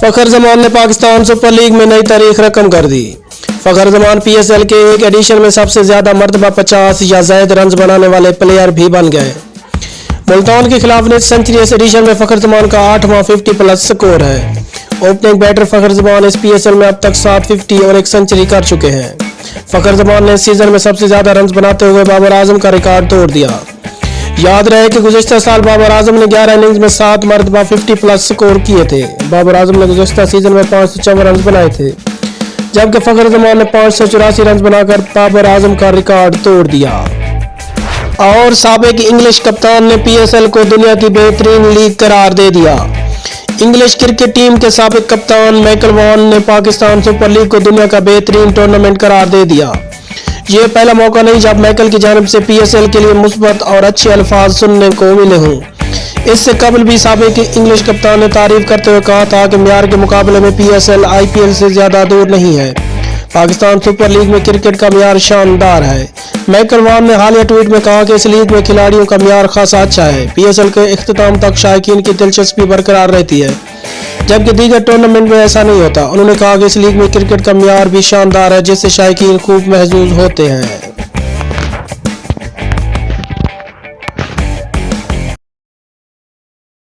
फखर जमान ने Pakistan super league में नई तारीख रकम कर दी। फखर जमान PSL के एक एडिशन में सबसे ज्यादा मर्तबा 50 या ज्यादा रन बनाने वाले प्लेयर भी बन गए। मुल्तान के खिलाफ नेट सेंचुरी इस एडिशन में फखर जमान का 8वां 50+ स्कोर है। ओपनिंग बैटर फखर जमान इस PSL में अब तक 7 50 और 1 सेंचुरी कर चुके हैं। फखर जमान ने इस सीजन में सबसे ज्यादा रन बनाते हुए बाबर आजम का रिकॉर्ड तोड़ दिया। याद रहे कि गुज़िश्ता साल बाबर आजम ने 11 इनिंग्स में 7 मरतबा 50+ स्कोर किए थे। बाबर आजम ने गुज़िश्ता सीजन में 554 रन बनाए थे, जबकि फखर जमान ने 584 रन बनाकर बाबर आजम का रिकॉर्ड तोड़ दिया। और साबिक इंग्लिश कप्तान ने PSL को दुनिया की बेहतरीन लीग करार दे दिया। इंग्लिश क्रिकेट टीम के साबिक कप्तान माइकल वॉन ने पाकिस्तान सुपर लीग को दुनिया का बेहतरीन टूर्नामेंट करार दे दिया। ये पहला मौका नहीं जब माइकल की जानिब से PSL के लिए मुस्बत और अच्छे अल्फाज सुनने को मिले हों। इससे कबल भी साबिक इंग्लिश कप्तान ने तारीफ करते हुए कहा था कि म्यार के मुकाबले में PSL IPL से ज्यादा दूर नहीं है। पाकिस्तान सुपर लीग में क्रिकेट का म्यार शानदार है। माइकल वॉन ने हालिया ट्वीट में कहा कि इस लीग में खिलाड़ियों का म्यार खासा अच्छा है। PSL के इख्तिताम तक शायकीन की दिलचस्पी बरकरार रहती है, जबकि दीगर टूर्नामेंट में ऐसा नहीं होता। उन्होंने कहा कि इस लीग में क्रिकेट का म्यार भी शानदार है, जिससे शायकीन खूब महसूस होते हैं।